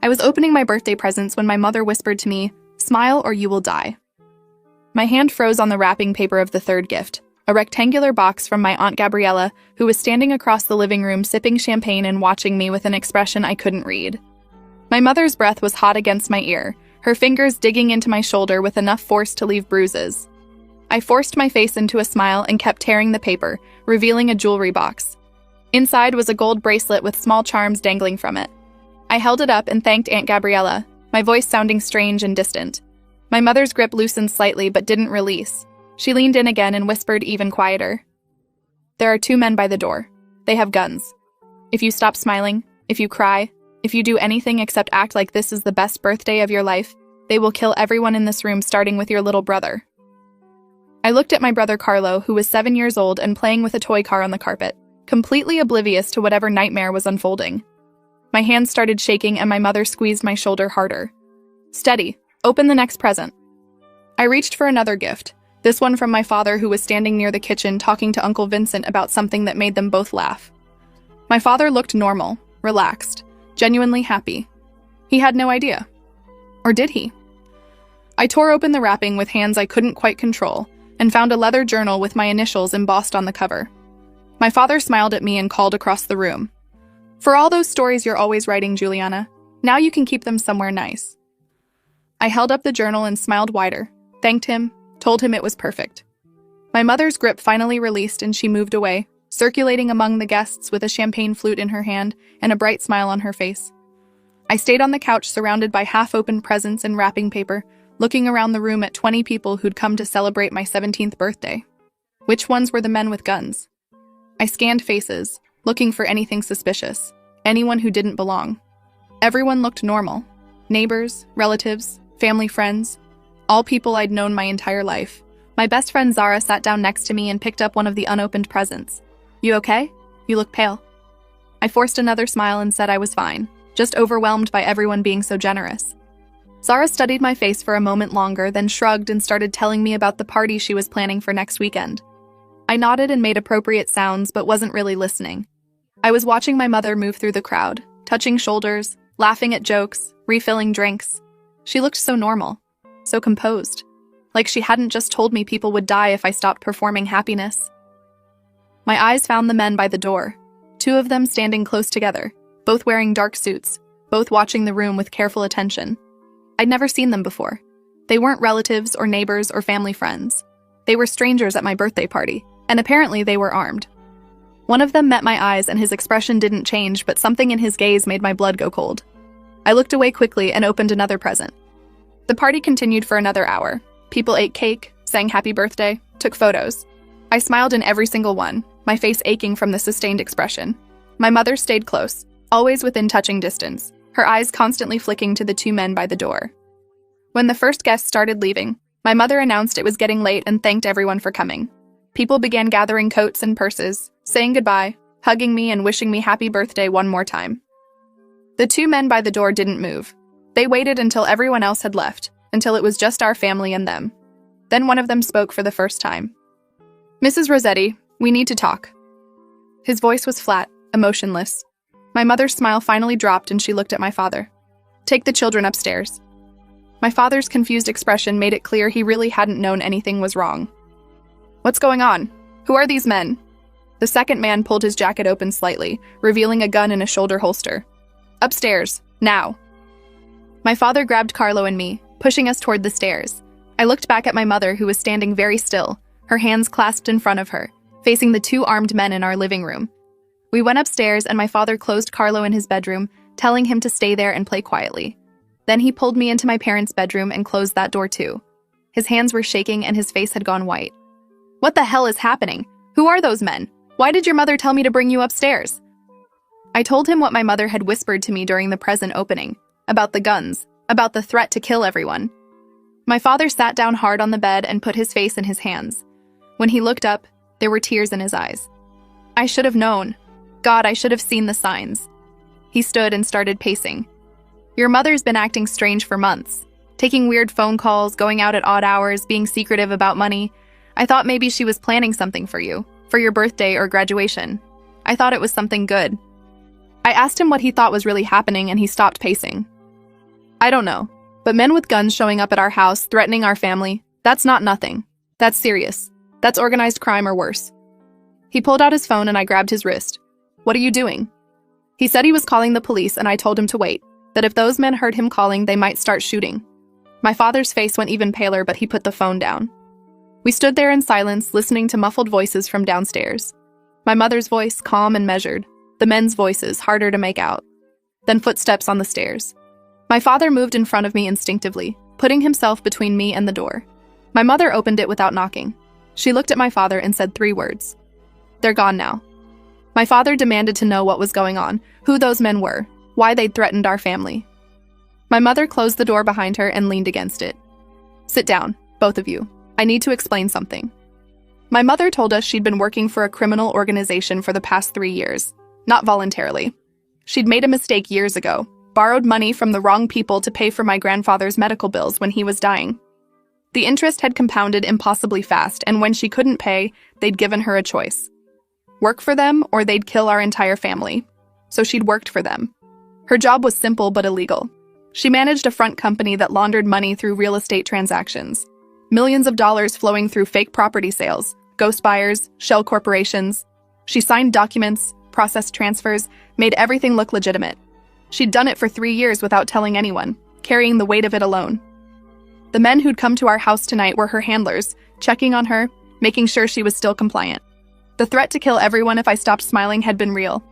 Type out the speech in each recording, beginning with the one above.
I was opening my birthday presents when my mother whispered to me, "Smile or you will die." My hand froze on the wrapping paper of the third gift, a rectangular box from my Aunt Gabriella, who was standing across the living room sipping champagne and watching me with an expression I couldn't read. My mother's breath was hot against my ear, her fingers digging into my shoulder with enough force to leave bruises. I forced my face into a smile and kept tearing the paper, revealing a jewelry box. Inside was a gold bracelet with small charms dangling from it. I held it up and thanked Aunt Gabriella, my voice sounding strange and distant. My mother's grip loosened slightly but didn't release. She leaned in again and whispered even quieter. "There are 2 men by the door. They have guns. If you stop smiling, if you cry, if you do anything except act like this is the best birthday of your life, they will kill everyone in this room, starting with your little brother." I looked at my brother Carlo, who was 7 years old and playing with a toy car on the carpet, completely oblivious to whatever nightmare was unfolding. My hands started shaking and my mother squeezed my shoulder harder. "Steady. Open the next present." I reached for another gift, this one from my father, who was standing near the kitchen talking to Uncle Vincent about something that made them both laugh. My father looked normal, relaxed, genuinely happy. He had no idea. Or did he? I tore open the wrapping with hands I couldn't quite control and found a leather journal with my initials embossed on the cover. My father smiled at me and called across the room. "For all those stories you're always writing, Juliana, now you can keep them somewhere nice." I held up the journal and smiled wider, thanked him, told him it was perfect. My mother's grip finally released and she moved away, circulating among the guests with a champagne flute in her hand and a bright smile on her face. I stayed on the couch surrounded by half-opened presents and wrapping paper, looking around the room at 20 people who'd come to celebrate my 17th birthday. Which ones were the men with guns? I scanned faces, looking for anything suspicious, anyone who didn't belong. Everyone looked normal. Neighbors, relatives, family friends, all people I'd known my entire life. My best friend Zara sat down next to me and picked up one of the unopened presents. "You okay? You look pale." I forced another smile and said I was fine, just overwhelmed by everyone being so generous. Zara studied my face for a moment longer, then shrugged and started telling me about the party she was planning for next weekend. I nodded and made appropriate sounds, but wasn't really listening. I was watching my mother move through the crowd, touching shoulders, laughing at jokes, refilling drinks. She looked so normal, so composed, like she hadn't just told me people would die if I stopped performing happiness. My eyes found the men by the door, 2 of them standing close together, both wearing dark suits, both watching the room with careful attention. I'd never seen them before. They weren't relatives or neighbors or family friends. They were strangers at my birthday party, and apparently they were armed. One of them met my eyes and his expression didn't change, but something in his gaze made my blood go cold. I looked away quickly and opened another present. The party continued for another hour. People ate cake, sang happy birthday, took photos. I smiled in every single one, my face aching from the sustained expression. My mother stayed close, always within touching distance, her eyes constantly flicking to the 2 men by the door. When the first guests started leaving, my mother announced it was getting late and thanked everyone for coming. People began gathering coats and purses, saying goodbye, hugging me and wishing me happy birthday one more time. The 2 men by the door didn't move. They waited until everyone else had left, until it was just our family and them. Then one of them spoke for the first time. "Mrs. Rossetti, we need to talk." His voice was flat, emotionless. My mother's smile finally dropped and she looked at my father. "Take the children upstairs." My father's confused expression made it clear he really hadn't known anything was wrong. "What's going on? Who are these men?" The second man pulled his jacket open slightly, revealing a gun in a shoulder holster. "Upstairs, now." My father grabbed Carlo and me, pushing us toward the stairs. I looked back at my mother, who was standing very still, her hands clasped in front of her, facing the 2 armed men in our living room. We went upstairs and my father closed Carlo in his bedroom, telling him to stay there and play quietly. Then he pulled me into my parents' bedroom and closed that door too. His hands were shaking and his face had gone white. "What the hell is happening? Who are those men? Why did your mother tell me to bring you upstairs?" I told him what my mother had whispered to me during the present opening, about the guns, about the threat to kill everyone. My father sat down hard on the bed and put his face in his hands. When he looked up, there were tears in his eyes. I should have known. God, I should have seen the signs. He stood and started pacing. "Your mother's been acting strange for months, taking weird phone calls, going out at odd hours, being secretive about money. I thought maybe she was planning something for you, for your birthday or graduation. I thought it was something good." I asked him what he thought was really happening and he stopped pacing. I don't know. But men with guns showing up at our house, threatening our family, that's not nothing. That's serious. That's organized crime or worse. He pulled out his phone and I grabbed his wrist. What are you doing? He said he was calling the police and I told him to wait, that if those men heard him calling, they might start shooting. My father's face went even paler, but he put the phone down. We stood there in silence, listening to muffled voices from downstairs. My mother's voice, calm and measured. The men's voices, harder to make out. Then footsteps on the stairs. My father moved in front of me instinctively, putting himself between me and the door. My mother opened it without knocking. She looked at my father and said 3 words. They're gone now. My father demanded to know what was going on, who those men were, why they'd threatened our family. My mother closed the door behind her and leaned against it. Sit down, both of you. I need to explain something. My mother told us she'd been working for a criminal organization for the past 3 years, not voluntarily. She'd made a mistake years ago, borrowed money from the wrong people to pay for my grandfather's medical bills when he was dying. The interest had compounded impossibly fast, and when she couldn't pay, they'd given her a choice. Work for them, or they'd kill our entire family. So she'd worked for them. Her job was simple but illegal. She managed a front company that laundered money through real estate transactions. Millions of dollars flowing through fake property sales, ghost buyers, shell corporations. She signed documents, processed transfers, made everything look legitimate. She'd done it for 3 years without telling anyone, carrying the weight of it alone. The men who'd come to our house tonight were her handlers, checking on her, making sure she was still compliant. The threat to kill everyone if I stopped smiling had been real.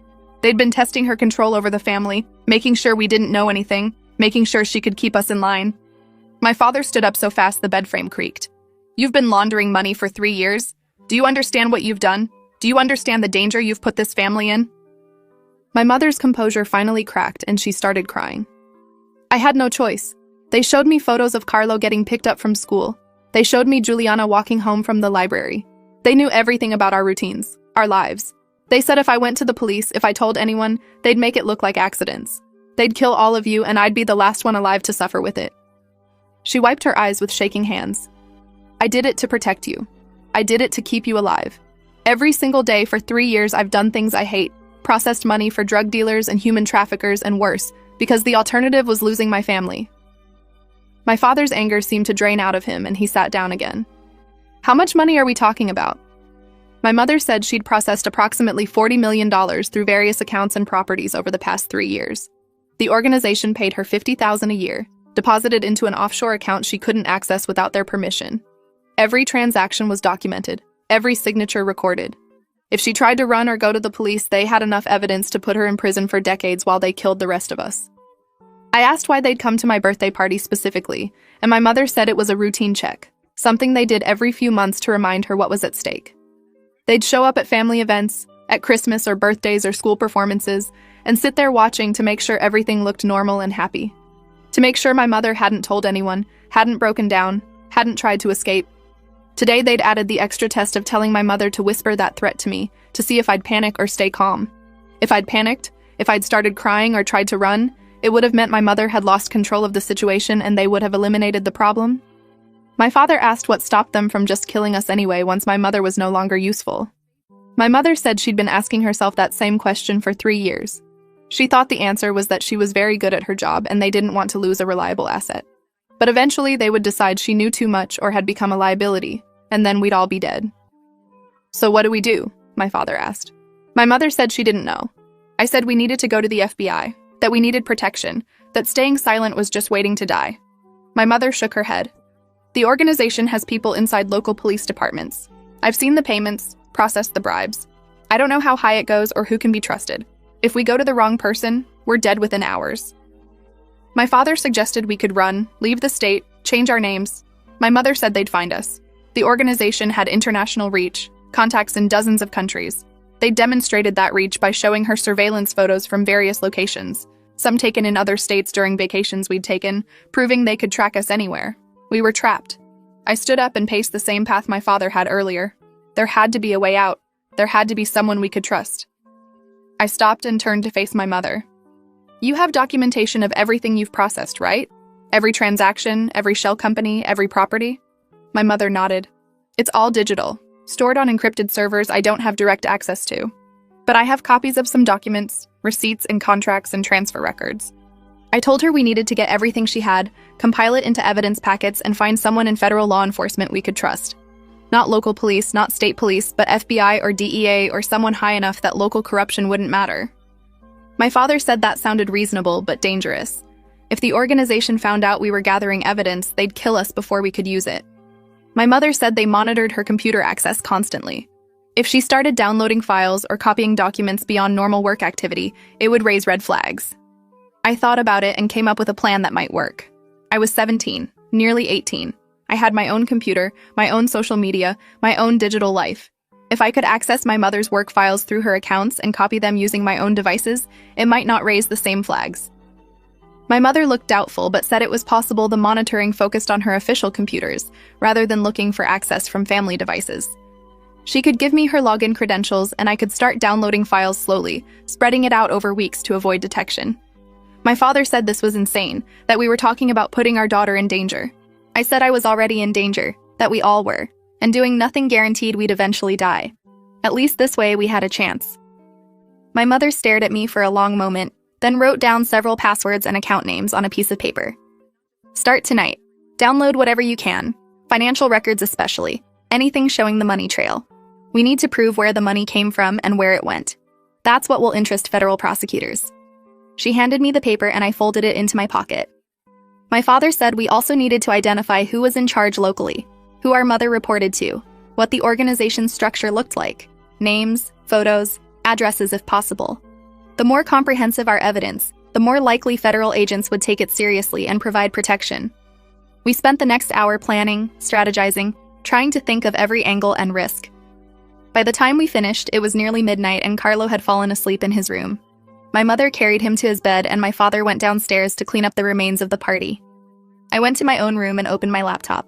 They'd been testing her control over the family, making sure we didn't know anything, making sure she could keep us in line. My father stood up so fast the bed frame creaked. You've been laundering money for 3 years? Do you understand what you've done? Do you understand the danger you've put this family in? My mother's composure finally cracked and she started crying. I had no choice. They showed me photos of Carlo getting picked up from school. They showed me Juliana walking home from the library. They knew everything about our routines, our lives. They said if I went to the police, if I told anyone, they'd make it look like accidents. They'd kill all of you and I'd be the last one alive to suffer with it. She wiped her eyes with shaking hands. I did it to protect you. I did it to keep you alive. Every single day for 3 years I've done things I hate, processed money for drug dealers and human traffickers and worse, because the alternative was losing my family. My father's anger seemed to drain out of him and he sat down again. How much money are we talking about? My mother said she'd processed approximately $40 million through various accounts and properties over the past 3 years. The organization paid her $50,000 a year, deposited into an offshore account she couldn't access without their permission. Every transaction was documented, every signature recorded. If she tried to run or go to the police, they had enough evidence to put her in prison for decades while they killed the rest of us. I asked why they'd come to my birthday party specifically, and my mother said it was a routine check, something they did every few months to remind her what was at stake. They'd show up at family events, at Christmas or birthdays or school performances, and sit there watching to make sure everything looked normal and happy. To make sure my mother hadn't told anyone, hadn't broken down, hadn't tried to escape. Today they'd added the extra test of telling my mother to whisper that threat to me, to see if I'd panic or stay calm. If I'd panicked, if I'd started crying or tried to run, it would have meant my mother had lost control of the situation and they would have eliminated the problem. My father asked what stopped them from just killing us anyway once my mother was no longer useful. My mother said she'd been asking herself that same question for 3 years. She thought the answer was that she was very good at her job and they didn't want to lose a reliable asset. But eventually they would decide she knew too much or had become a liability, and then we'd all be dead. So what do we do? My father asked. My mother said she didn't know. I said we needed to go to the FBI, that we needed protection, that staying silent was just waiting to die. My mother shook her head. The organization has people inside local police departments. I've seen the payments, processed the bribes. I don't know how high it goes or who can be trusted. If we go to the wrong person, we're dead within hours. My father suggested we could run, leave the state, change our names. My mother said they'd find us. The organization had international reach, contacts in dozens of countries. They demonstrated that reach by showing her surveillance photos from various locations, some taken in other states during vacations we'd taken, proving they could track us anywhere. We were trapped. I stood up and paced the same path my father had earlier. There had to be a way out. There had to be someone we could trust. I stopped and turned to face my mother. You have documentation of everything you've processed, right? Every transaction, every shell company, every property? My mother nodded. It's all digital, stored on encrypted servers I don't have direct access to. But I have copies of some documents, receipts and contracts and transfer records. I told her we needed to get everything she had, compile it into evidence packets, and find someone in federal law enforcement we could trust. Not local police, not state police, but FBI or DEA or someone high enough that local corruption wouldn't matter. My father said that sounded reasonable, but dangerous. If the organization found out we were gathering evidence, they'd kill us before we could use it. My mother said they monitored her computer access constantly. If she started downloading files or copying documents beyond normal work activity, it would raise red flags. I thought about it and came up with a plan that might work. I was 17, nearly 18. I had my own computer, my own social media, my own digital life. If I could access my mother's work files through her accounts and copy them using my own devices, it might not raise the same flags. My mother looked doubtful but said it was possible the monitoring focused on her official computers, rather than looking for access from family devices. She could give me her login credentials and I could start downloading files slowly, spreading it out over weeks to avoid detection. My father said this was insane, that we were talking about putting our daughter in danger. I said I was already in danger, that we all were, and doing nothing guaranteed we'd eventually die. At least this way we had a chance. My mother stared at me for a long moment, then wrote down several passwords and account names on a piece of paper. Start tonight. Download whatever you can, financial records especially, anything showing the money trail. We need to prove where the money came from and where it went. That's what will interest federal prosecutors. She handed me the paper and I folded it into my pocket. My father said we also needed to identify who was in charge locally, who our mother reported to, what the organization's structure looked like, names, photos, addresses if possible. The more comprehensive our evidence, the more likely federal agents would take it seriously and provide protection. We spent the next hour planning, strategizing, trying to think of every angle and risk. By the time we finished, it was nearly midnight and Carlo had fallen asleep in his room. My mother carried him to his bed and my father went downstairs to clean up the remains of the party. I went to my own room and opened my laptop.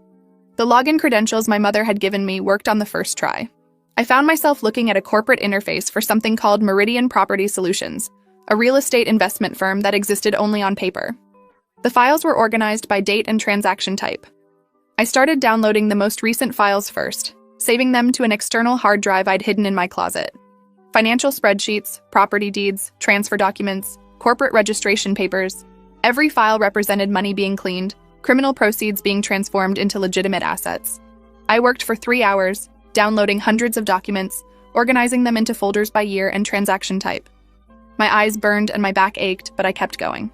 The login credentials my mother had given me worked on the first try. I found myself looking at a corporate interface for something called Meridian Property Solutions, a real estate investment firm that existed only on paper. The files were organized by date and transaction type. I started downloading the most recent files first, saving them to an external hard drive I'd hidden in my closet. Financial spreadsheets, property deeds, transfer documents, corporate registration papers. Every file represented money being cleaned, criminal proceeds being transformed into legitimate assets. I worked for 3 hours, downloading hundreds of documents, organizing them into folders by year and transaction type. My eyes burned and my back ached, but I kept going.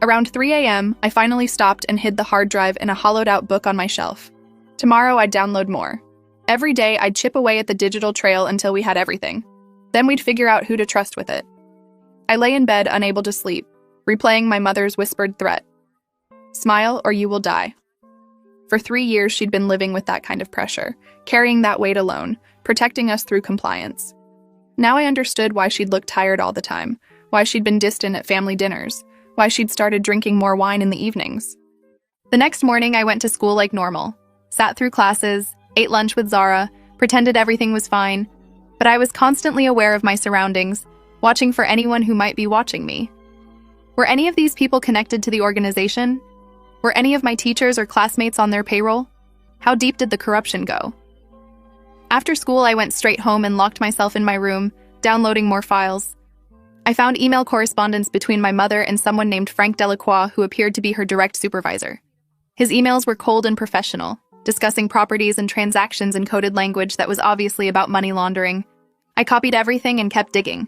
Around 3 a.m., I finally stopped and hid the hard drive in a hollowed-out book on my shelf. Tomorrow I'd download more. Every day I'd chip away at the digital trail until we had everything. Then we'd figure out who to trust with it. I lay in bed, unable to sleep, replaying my mother's whispered threat. Smile or you will die. For 3 years, she'd been living with that kind of pressure, carrying that weight alone, protecting us through compliance. Now I understood why she'd looked tired all the time, why she'd been distant at family dinners, why she'd started drinking more wine in the evenings. The next morning, I went to school like normal, sat through classes, ate lunch with Zara, pretended everything was fine, but I was constantly aware of my surroundings, watching for anyone who might be watching me. Were any of these people connected to the organization? Were any of my teachers or classmates on their payroll? How deep did the corruption go? After school, I went straight home and locked myself in my room, downloading more files. I found email correspondence between my mother and someone named Frank Delacroix, who appeared to be her direct supervisor. His emails were cold and professional, discussing properties and transactions in coded language that was obviously about money laundering. I copied everything and kept digging.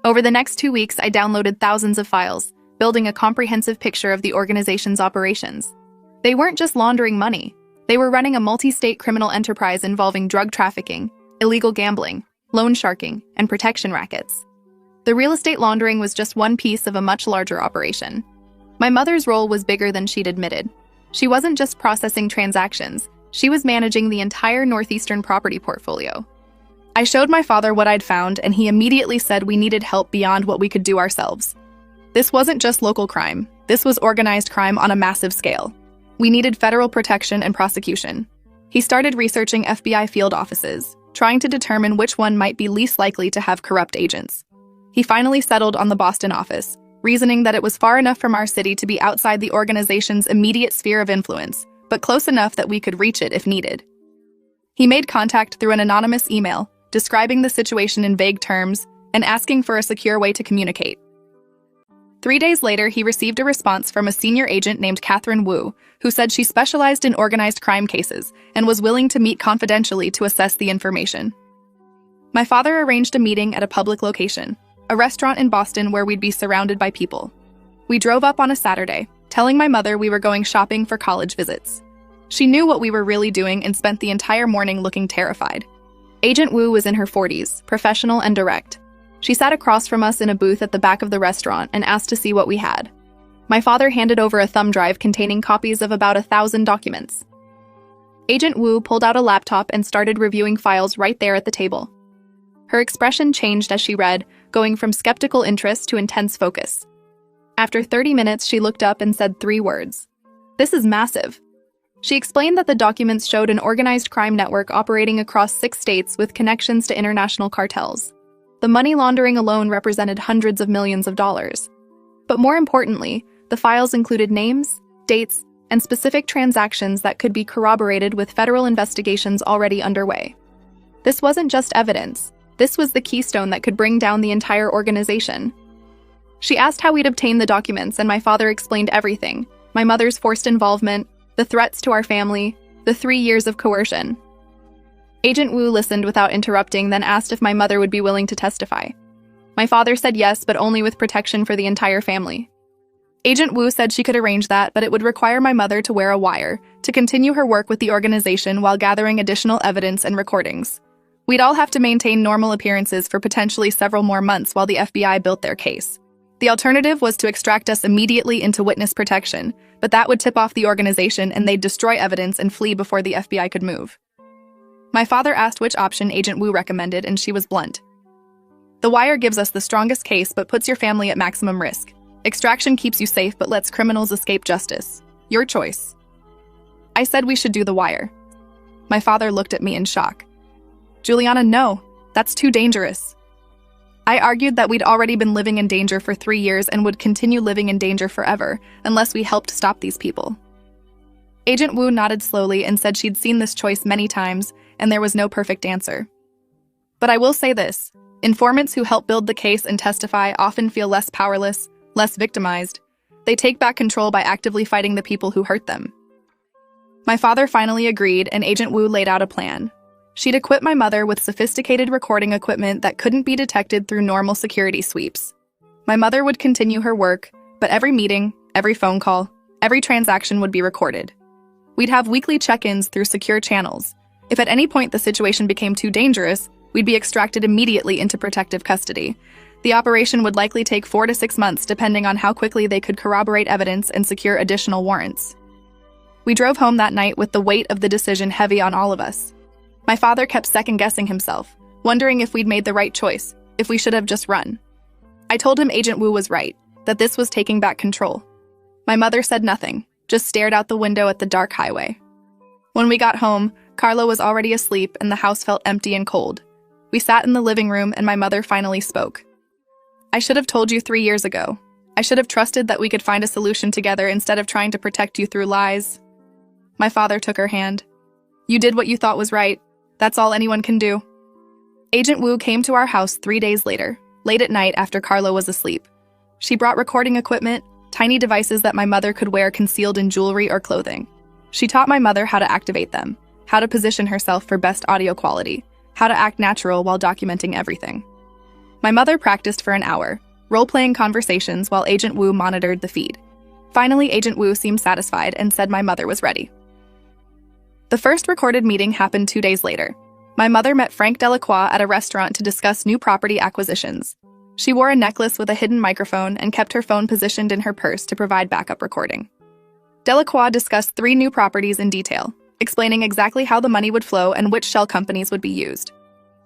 Over the next 2 weeks, I downloaded thousands of files, building a comprehensive picture of the organization's operations. They weren't just laundering money. They were running a multi-state criminal enterprise involving drug trafficking, illegal gambling, loan sharking, and protection rackets. The real estate laundering was just one piece of a much larger operation. My mother's role was bigger than she'd admitted. She wasn't just processing transactions, she was managing the entire northeastern property portfolio. I showed my father what I'd found, and he immediately said we needed help beyond what we could do ourselves. This wasn't just local crime. This was organized crime on a massive scale. We needed federal protection and prosecution. He started researching FBI field offices, trying to determine which one might be least likely to have corrupt agents. He finally settled on the Boston office, reasoning that it was far enough from our city to be outside the organization's immediate sphere of influence, but close enough that we could reach it if needed. He made contact through an anonymous email, describing the situation in vague terms and asking for a secure way to communicate. 3 days later, he received a response from a senior agent named Catherine Wu, who said she specialized in organized crime cases and was willing to meet confidentially to assess the information. My father arranged a meeting at a public location, a restaurant in Boston where we'd be surrounded by people. We drove up on a Saturday, telling my mother we were going shopping for college visits. She knew what we were really doing and spent the entire morning looking terrified. Agent Wu was in her 40s, professional and direct. She sat across from us in a booth at the back of the restaurant and asked to see what we had. My father handed over a thumb drive containing copies of about 1,000 documents. Agent Wu pulled out a laptop and started reviewing files right there at the table. Her expression changed as she read, going from skeptical interest to intense focus. After 30 minutes, she looked up and said 3 words. "This is massive." She explained that the documents showed an organized crime network operating across 6 states with connections to international cartels. The money laundering alone represented hundreds of millions of dollars. But more importantly, the files included names, dates, and specific transactions that could be corroborated with federal investigations already underway. This wasn't just evidence. This was the keystone that could bring down the entire organization. She asked how we'd obtained the documents, and my father explained everything: my mother's forced involvement, the threats to our family, the 3 years of coercion. Agent Wu listened without interrupting, then asked if my mother would be willing to testify. My father said yes, but only with protection for the entire family. Agent Wu said she could arrange that, but it would require my mother to wear a wire to continue her work with the organization while gathering additional evidence and recordings. We'd all have to maintain normal appearances for potentially several more months while the FBI built their case. The alternative was to extract us immediately into witness protection, but that would tip off the organization and they'd destroy evidence and flee before the FBI could move. My father asked which option Agent Wu recommended, and she was blunt. "The wire gives us the strongest case but puts your family at maximum risk. Extraction keeps you safe but lets criminals escape justice. Your choice." I said we should do the wire. My father looked at me in shock. "Juliana, no, that's too dangerous." I argued that we'd already been living in danger for 3 years and would continue living in danger forever unless we helped stop these people. Agent Wu nodded slowly and said she'd seen this choice many times and there was no perfect answer. "But I will say this: informants who help build the case and testify often feel less powerless, less victimized. They take back control by actively fighting the people who hurt them." My father finally agreed, and Agent Wu laid out a plan. She'd equip my mother with sophisticated recording equipment that couldn't be detected through normal security sweeps. My mother would continue her work, but every meeting, every phone call, every transaction would be recorded. We'd have weekly check-ins through secure channels. If at any point the situation became too dangerous, we'd be extracted immediately into protective custody. The operation would likely take 4 to 6 months, depending on how quickly they could corroborate evidence and secure additional warrants. We drove home that night with the weight of the decision heavy on all of us. My father kept second-guessing himself, wondering if we'd made the right choice, if we should have just run. I told him Agent Wu was right, that this was taking back control. My mother said nothing, just stared out the window at the dark highway. When we got home, Carlo was already asleep and the house felt empty and cold. We sat in the living room and my mother finally spoke. "I should have told you 3 years ago. I should have trusted that we could find a solution together instead of trying to protect you through lies." My father took her hand. "You did what you thought was right. That's all anyone can do." Agent Wu came to our house 3 days later, late at night after Carlo was asleep. She brought recording equipment, tiny devices that my mother could wear concealed in jewelry or clothing. She taught my mother how to activate them, how to position herself for best audio quality, how to act natural while documenting everything. My mother practiced for an hour, role-playing conversations while Agent Wu monitored the feed. Finally, Agent Wu seemed satisfied and said my mother was ready. The first recorded meeting happened 2 days later. My mother met Frank Delacroix at a restaurant to discuss new property acquisitions. She wore a necklace with a hidden microphone and kept her phone positioned in her purse to provide backup recording. Delacroix discussed 3 new properties in detail, explaining exactly how the money would flow and which shell companies would be used.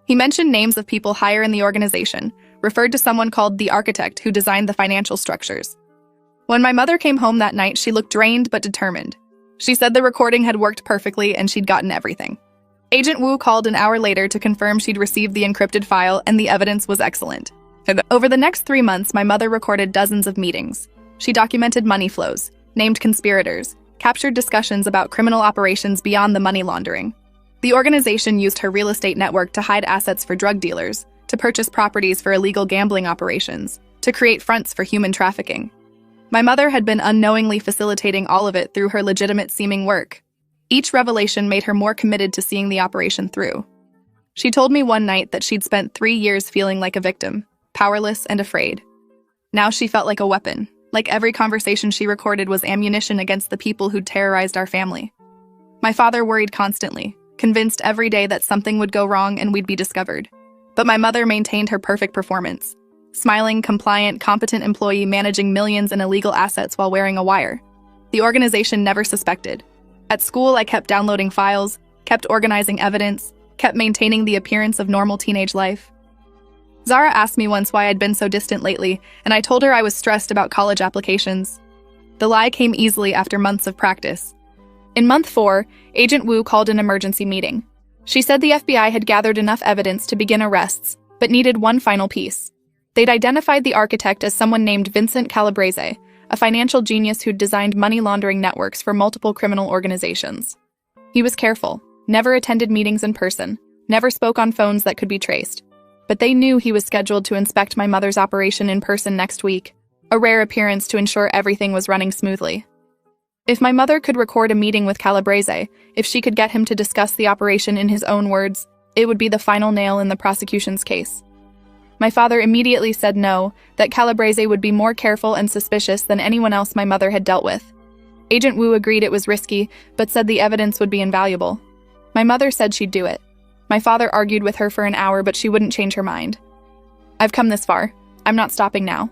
He mentioned names of people higher in the organization, referred to someone called the architect who designed the financial structures. When my mother came home that night, she looked drained but determined. She said the recording had worked perfectly and she'd gotten everything. Agent Wu called an hour later to confirm she'd received the encrypted file and the evidence was excellent. Over the next 3 months, my mother recorded dozens of meetings. She documented money flows, named conspirators, captured discussions about criminal operations beyond the money laundering. The organization used her real estate network to hide assets for drug dealers, to purchase properties for illegal gambling operations, to create fronts for human trafficking. My mother had been unknowingly facilitating all of it through her legitimate-seeming work. Each revelation made her more committed to seeing the operation through. She told me one night that she'd spent 3 years feeling like a victim, powerless and afraid. Now she felt like a weapon, like every conversation she recorded was ammunition against the people who'd terrorized our family. My father worried constantly, convinced every day that something would go wrong and we'd be discovered. But my mother maintained her perfect performance. Smiling, compliant, competent employee managing millions in illegal assets while wearing a wire. The organization never suspected. At school, I kept downloading files, kept organizing evidence, kept maintaining the appearance of normal teenage life. Zara asked me once why I'd been so distant lately, and I told her I was stressed about college applications. The lie came easily after months of practice. In month 4, Agent Wu called an emergency meeting. She said the FBI had gathered enough evidence to begin arrests, but needed one final piece. They'd identified the architect as someone named Vincent Calabrese, a financial genius who'd designed money laundering networks for multiple criminal organizations. He was careful, never attended meetings in person, never spoke on phones that could be traced. But they knew he was scheduled to inspect my mother's operation in person next week, a rare appearance to ensure everything was running smoothly. If my mother could record a meeting with Calabrese, if she could get him to discuss the operation in his own words, it would be the final nail in the prosecution's case. My father immediately said no, that Calabrese would be more careful and suspicious than anyone else my mother had dealt with. Agent Wu agreed it was risky, but said the evidence would be invaluable. My mother said she'd do it. My father argued with her for an hour, but she wouldn't change her mind. I've come this far. I'm not stopping now.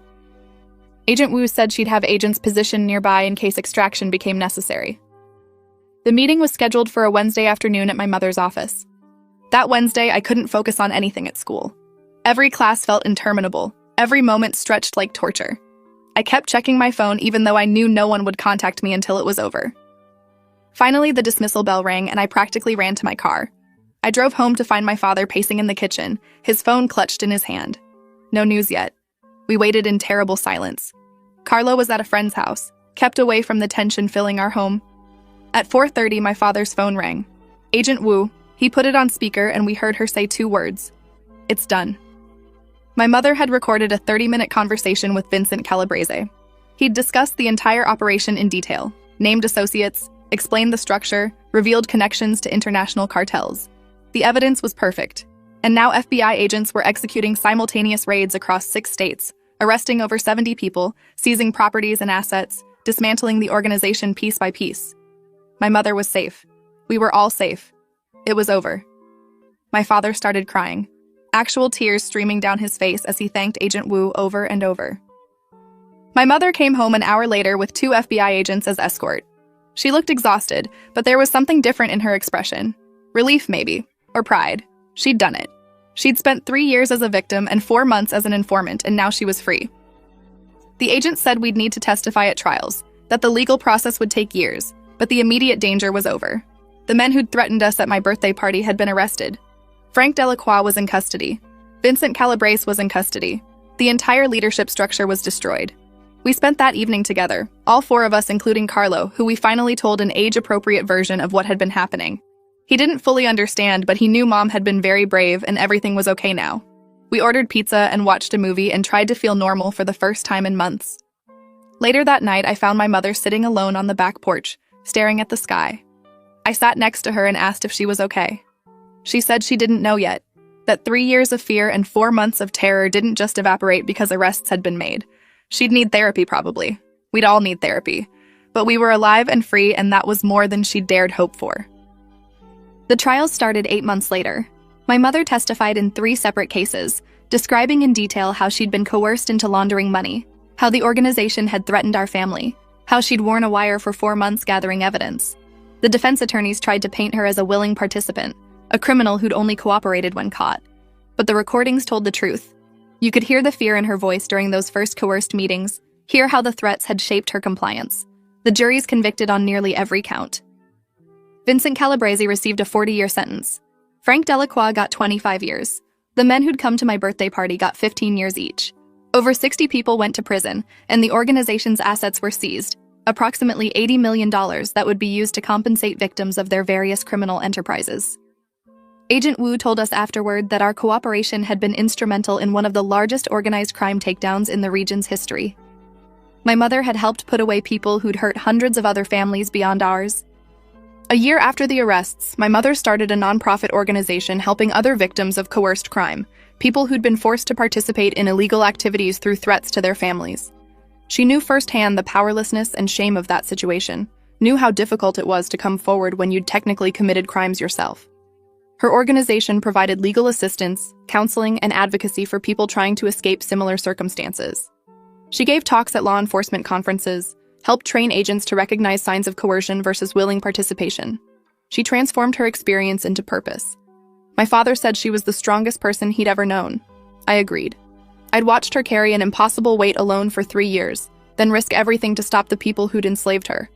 Agent Wu said she'd have agents positioned nearby in case extraction became necessary. The meeting was scheduled for a Wednesday afternoon at my mother's office. That Wednesday, I couldn't focus on anything at school. Every class felt interminable, every moment stretched like torture. I kept checking my phone even though I knew no one would contact me until it was over. Finally, the dismissal bell rang and I practically ran to my car. I drove home to find my father pacing in the kitchen, his phone clutched in his hand. No news yet. We waited in terrible silence. Carlo was at a friend's house, kept away from the tension filling our home. At 4:30, my father's phone rang. Agent Wu, he put it on speaker and we heard her say 2 words. It's done. My mother had recorded a 30-minute conversation with Vincent Calabrese. He'd discussed the entire operation in detail, named associates, explained the structure, revealed connections to international cartels. The evidence was perfect, and now FBI agents were executing simultaneous raids across 6 states, arresting over 70 people, seizing properties and assets, dismantling the organization piece by piece. My mother was safe. We were all safe. It was over. My father started crying, actual tears streaming down his face as he thanked Agent Wu over and over. My mother came home an hour later with 2 FBI agents as escort. She looked exhausted, but there was something different in her expression. Relief, maybe, or pride. She'd done it. She'd spent 3 years as a victim and 4 months as an informant, and now she was free. The agent said we'd need to testify at trials, that the legal process would take years, but the immediate danger was over. The men who'd threatened us at my birthday party had been arrested. Frank Delacroix was in custody. Vincent Calabrese was in custody. The entire leadership structure was destroyed. We spent that evening together, all 4 of us including Carlo, who we finally told an age-appropriate version of what had been happening. He didn't fully understand, but he knew Mom had been very brave and everything was okay now. We ordered pizza and watched a movie and tried to feel normal for the first time in months. Later that night, I found my mother sitting alone on the back porch, staring at the sky. I sat next to her and asked if she was okay. She said she didn't know yet, that 3 years of fear and 4 months of terror didn't just evaporate because arrests had been made. She'd need therapy probably. We'd all need therapy. But we were alive and free, and that was more than she dared hope for. The trials started 8 months later. My mother testified in 3 separate cases, describing in detail how she'd been coerced into laundering money, how the organization had threatened our family, how she'd worn a wire for 4 months gathering evidence. The defense attorneys tried to paint her as a willing participant, a criminal who'd only cooperated when caught. But the recordings told the truth. You could hear the fear in her voice during those first coerced meetings, hear how the threats had shaped her compliance. The juries convicted on nearly every count. Vincent Calabrese received a 40-year sentence. Frank Delacroix got 25 years. The men who'd come to my birthday party got 15 years each. Over 60 people went to prison, and the organization's assets were seized, approximately $80 million that would be used to compensate victims of their various criminal enterprises. Agent Wu told us afterward that our cooperation had been instrumental in one of the largest organized crime takedowns in the region's history. My mother had helped put away people who'd hurt hundreds of other families beyond ours. A year after the arrests, my mother started a nonprofit organization helping other victims of coerced crime, people who'd been forced to participate in illegal activities through threats to their families. She knew firsthand the powerlessness and shame of that situation, knew how difficult it was to come forward when you'd technically committed crimes yourself. Her organization provided legal assistance, counseling, and advocacy for people trying to escape similar circumstances. She gave talks at law enforcement conferences, helped train agents to recognize signs of coercion versus willing participation. She transformed her experience into purpose. My father said she was the strongest person he'd ever known. I agreed. I'd watched her carry an impossible weight alone for 3 years, then risk everything to stop the people who'd enslaved her.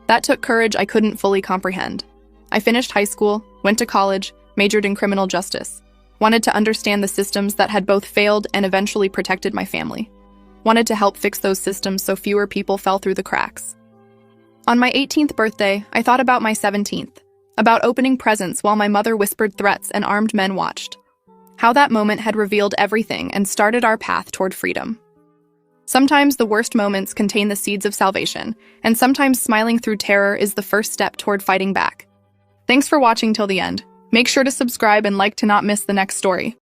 That took courage I couldn't fully comprehend. I finished high school, went to college, majored in criminal justice. Wanted to understand the systems that had both failed and eventually protected my family. Wanted to help fix those systems so fewer people fell through the cracks. On my 18th birthday, I thought about my 17th, about opening presents while my mother whispered threats and armed men watched. How that moment had revealed everything and started our path toward freedom. Sometimes the worst moments contain the seeds of salvation, and sometimes smiling through terror is the first step toward fighting back. Thanks for watching till the end. Make sure to subscribe and like to not miss the next story.